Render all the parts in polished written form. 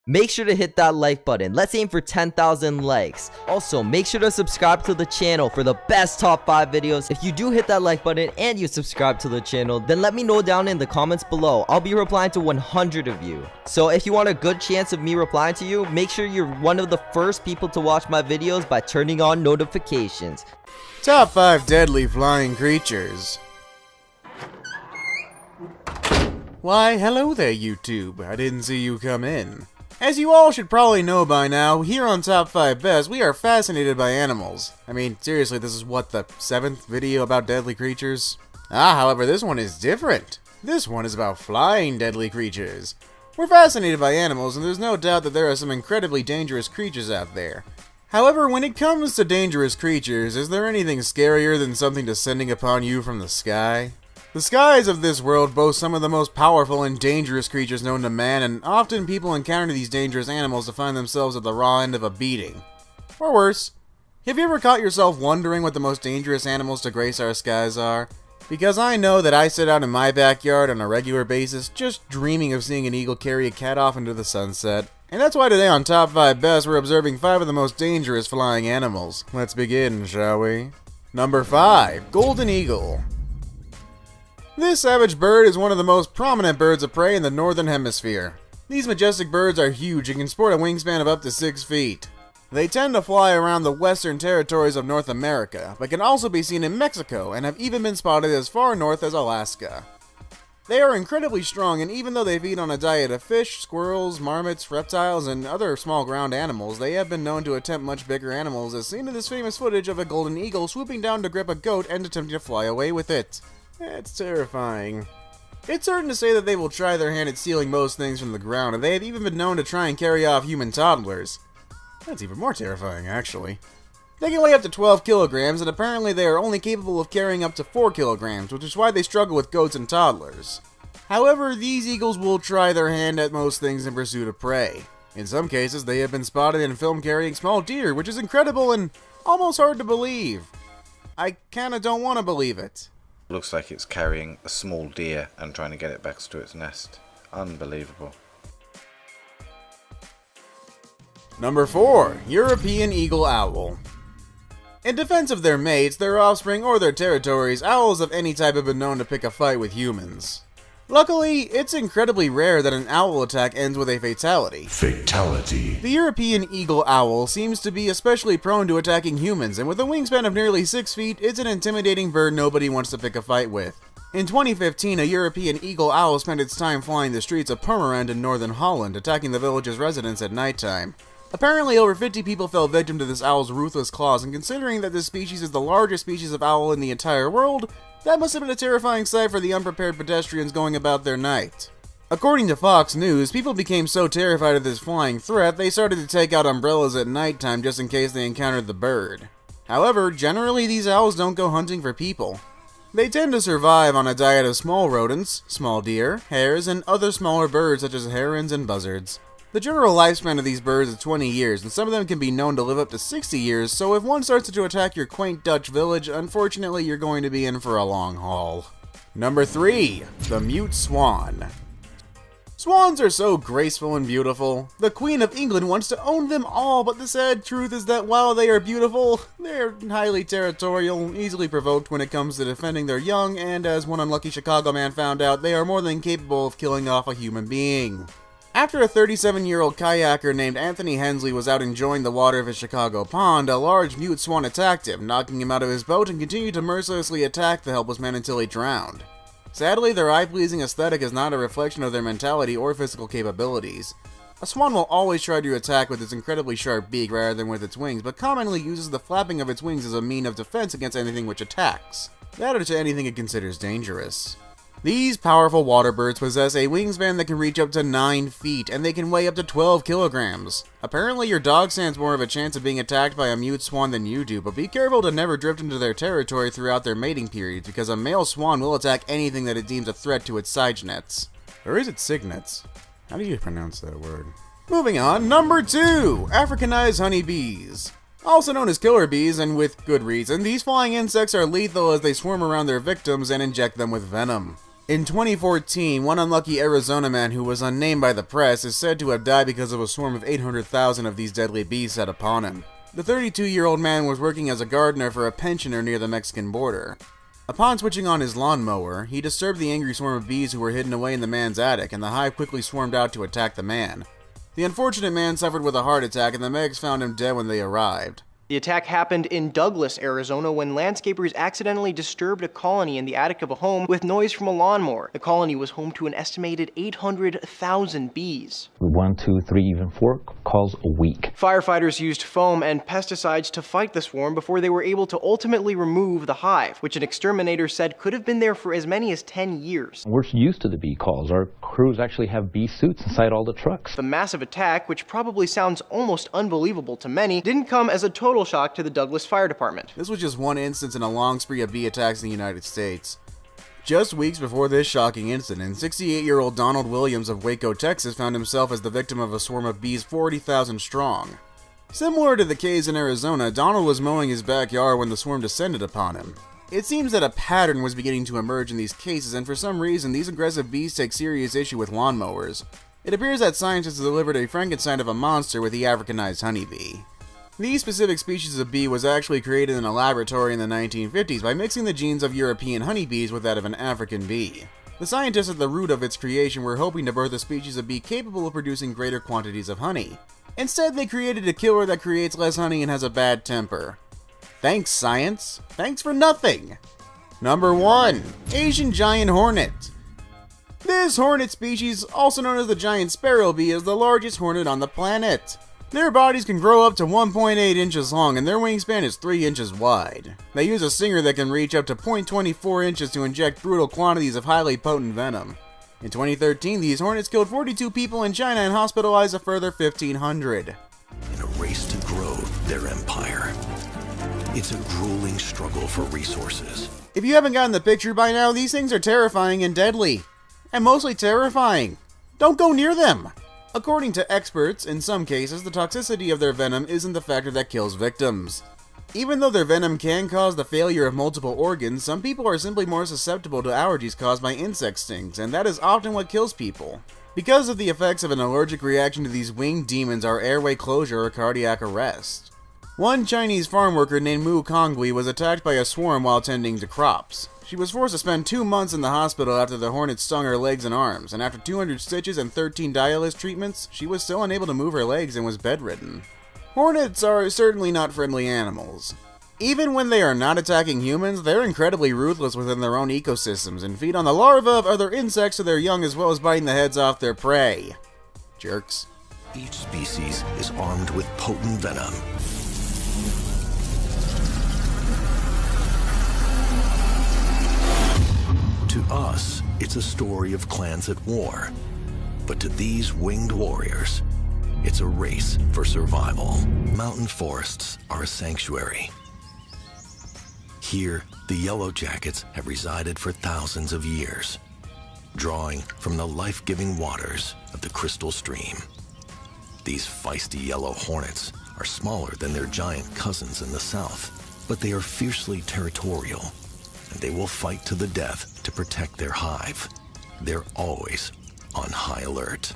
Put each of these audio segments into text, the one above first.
Make sure to hit that like button. Let's aim for 10,000 likes. Also, make sure to subscribe to the channel for the best top 5 videos. If you do hit that like button and you subscribe to the channel, then let me know down in the comments below. I'll be replying to 100 of you. So if you want a good chance of me replying to you, make sure you're one of the first people to watch my videos by turning on notifications. Top 5 deadly flying creatures. Why, hello there YouTube. I didn't see you come in. As you all should probably know by now, here on Top 5 Best, we are fascinated by animals. I mean, seriously, this is what, the 7th video about deadly creatures? However, this one is different. This one is about flying deadly creatures. We're fascinated by animals, and there's no doubt that there are some incredibly dangerous creatures out there. However, when it comes to dangerous creatures, is there anything scarier than something descending upon you from the sky? The skies of this world boast some of the most powerful and dangerous creatures known to man, and often people encounter these dangerous animals to find themselves at the raw end of a beating. Or worse. Have you ever caught yourself wondering what the most dangerous animals to grace our skies are? Because I know that I sit out in my backyard on a regular basis just dreaming of seeing an eagle carry a cat off into the sunset. And that's why today on Top 5 Best we're observing 5 of the most dangerous flying animals. Let's begin, shall we? Number 5. Golden Eagle. This savage bird is one of the most prominent birds of prey in the northern hemisphere. These majestic birds are huge and can sport a wingspan of up to 6 feet. They tend to fly around the western territories of North America, but can also be seen in Mexico and have even been spotted as far north as Alaska. They are incredibly strong, and even though they feed on a diet of fish, squirrels, marmots, reptiles, and other small ground animals, they have been known to attempt much bigger animals, as seen in this famous footage of a golden eagle swooping down to grip a goat and attempting to fly away with it. It's terrifying. It's certain to say that they will try their hand at stealing most things from the ground, and they have even been known to try and carry off human toddlers. That's even more terrifying, actually. They can weigh up to 12 kilograms, and apparently they are only capable of carrying up to 4 kilograms, which is why they struggle with goats and toddlers. However, these eagles will try their hand at most things in pursuit of prey. In some cases, they have been spotted in film carrying small deer, which is incredible and almost hard to believe. I kinda don't want to believe it. Looks like it's carrying a small deer and trying to get it back to its nest. Unbelievable. Number 4. European Eagle Owl. In defense of their mates, their offspring, or their territories, owls of any type have been known to pick a fight with humans. Luckily, it's incredibly rare that an owl attack ends with a fatality. Fatality. The European eagle owl seems to be especially prone to attacking humans, and with a wingspan of nearly 6 feet, it's an intimidating bird nobody wants to pick a fight with. In 2015, a European eagle owl spent its time flying the streets of Purmerend in northern Holland, attacking the village's residents at nighttime. Apparently, over 50 people fell victim to this owl's ruthless claws, and considering that this species is the largest species of owl in the entire world, that must have been a terrifying sight for the unprepared pedestrians going about their night. According to Fox News, people became so terrified of this flying threat, they started to take out umbrellas at nighttime just in case they encountered the bird. However, generally these owls don't go hunting for people. They tend to survive on a diet of small rodents, small deer, hares, and other smaller birds such as herons and buzzards. The general lifespan of these birds is 20 years, and some of them can be known to live up to 60 years, so if one starts to attack your quaint Dutch village, unfortunately you're going to be in for a long haul. Number 3. The Mute Swan. Swans are so graceful and beautiful. The Queen of England wants to own them all, but the sad truth is that while they are beautiful, they're highly territorial, easily provoked when it comes to defending their young, and as one unlucky Chicago man found out, they are more than capable of killing off a human being. After a 37-year-old kayaker named Anthony Hensley was out enjoying the water of his Chicago pond, a large mute swan attacked him, knocking him out of his boat and continued to mercilessly attack the helpless man until he drowned. Sadly, their eye-pleasing aesthetic is not a reflection of their mentality or physical capabilities. A swan will always try to attack with its incredibly sharp beak rather than with its wings, but commonly uses the flapping of its wings as a mean of defense against anything which attacks. That or to anything it considers dangerous. These powerful water birds possess a wingspan that can reach up to 9 feet, and they can weigh up to 12 kilograms. Apparently your dog stands more of a chance of being attacked by a mute swan than you do, but be careful to never drift into their territory throughout their mating periods, because a male swan will attack anything that it deems a threat to its cygnets. Or is it cygnets? How do you pronounce that word? Moving on, number 2! Africanized honeybees. Also known as killer bees, and with good reason, these flying insects are lethal as they swarm around their victims and inject them with venom. In 2014, one unlucky Arizona man who was unnamed by the press is said to have died because of a swarm of 800,000 of these deadly bees set upon him. The 32-year-old man was working as a gardener for a pensioner near the Mexican border. Upon switching on his lawnmower, he disturbed the angry swarm of bees who were hidden away in the man's attic, and the hive quickly swarmed out to attack the man. The unfortunate man suffered with a heart attack, and the medics found him dead when they arrived. The attack happened in Douglas, Arizona, when landscapers accidentally disturbed a colony in the attic of a home with noise from a lawnmower. The colony was home to an estimated 800,000 bees. 1, 2, 3, even 4 calls a week. Firefighters used foam and pesticides to fight the swarm before they were able to ultimately remove the hive, which an exterminator said could have been there for as many as 10 years. We're used to the bee calls. Our crews actually have bee suits inside all the trucks. The massive attack, which probably sounds almost unbelievable to many, didn't come as a total shock to the Douglas Fire Department. This was just one instance in a long spree of bee attacks in the United States. Just weeks before this shocking incident, 68-year-old Donald Williams of Waco, Texas found himself as the victim of a swarm of bees 40,000 strong. Similar to the case in Arizona, Donald was mowing his backyard when the swarm descended upon him. It seems that a pattern was beginning to emerge in these cases, and for some reason these aggressive bees take serious issue with lawnmowers. It appears that scientists delivered a Frankenstein of a monster with the Africanized honeybee. These specific species of bee was actually created in a laboratory in the 1950s by mixing the genes of European honeybees with that of an African bee. The scientists at the root of its creation were hoping to birth a species of bee capable of producing greater quantities of honey. Instead, they created a killer that creates less honey and has a bad temper. Thanks, science. Thanks for nothing. Number 1. Asian Giant Hornet. This hornet species, also known as the giant sparrow bee, is the largest hornet on the planet. Their bodies can grow up to 1.8 inches long and their wingspan is 3 inches wide. They use a stinger that can reach up to 0.24 inches to inject brutal quantities of highly potent venom. In 2013, these hornets killed 42 people in China and hospitalized a further 1,500. In a race to grow their empire, it's a grueling struggle for resources. If you haven't gotten the picture by now, these things are terrifying and deadly. And mostly terrifying. Don't go near them! According to experts, in some cases, the toxicity of their venom isn't the factor that kills victims. Even though their venom can cause the failure of multiple organs, some people are simply more susceptible to allergies caused by insect stings, and that is often what kills people. Because of the effects of an allergic reaction to these winged demons are airway closure or cardiac arrest. One Chinese farm worker named Mu Kongui was attacked by a swarm while tending to crops. She was forced to spend 2 months in the hospital after the hornet stung her legs and arms, and after 200 stitches and 13 dialysis treatments, she was still unable to move her legs and was bedridden. Hornets are certainly not friendly animals. Even when they are not attacking humans, they're incredibly ruthless within their own ecosystems and feed on the larvae of other insects to their young as well as biting the heads off their prey. Jerks. Each species is armed with potent venom. To us, it's a story of clans at war. But to these winged warriors, it's a race for survival. Mountain forests are a sanctuary. Here, the Yellow Jackets have resided for thousands of years, drawing from the life-giving waters of the Crystal Stream. These feisty yellow hornets are smaller than their giant cousins in the south, but they are fiercely territorial, and they will fight to the death to protect their hive. They're always on high alert.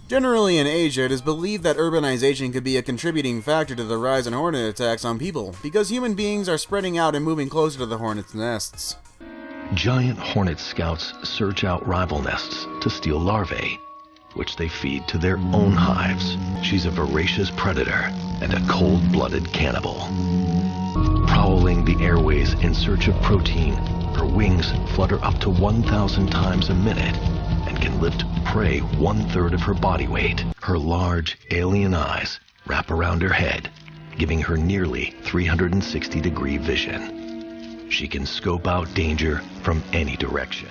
Generally in Asia, it is believed that urbanization could be a contributing factor to the rise in hornet attacks on people, because human beings are spreading out and moving closer to the hornets' nests. Giant hornet scouts search out rival nests to steal larvae, which they feed to their own hives. She's a voracious predator and a cold-blooded cannibal. Prowling the airways in search of protein, her wings flutter up to 1,000 times a minute and can lift prey 1/3 of her body weight. Her large, alien eyes wrap around her head, giving her nearly 360-degree vision. She can scope out danger from any direction.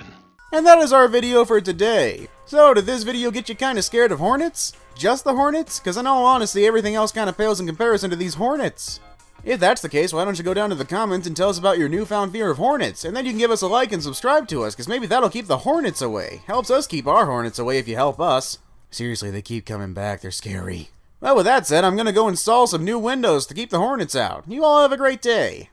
And that is our video for today. So, did this video get you kinda scared of hornets? Just the hornets? Cause in all honesty, everything else kinda pales in comparison to these hornets. If that's the case, why don't you go down to the comments and tell us about your newfound fear of hornets, and then you can give us a like and subscribe to us, cause maybe that'll keep the hornets away. Helps us keep our hornets away if you help us. Seriously, they keep coming back, they're scary. Well, with that said, I'm gonna go install some new windows to keep the hornets out. You all have a great day.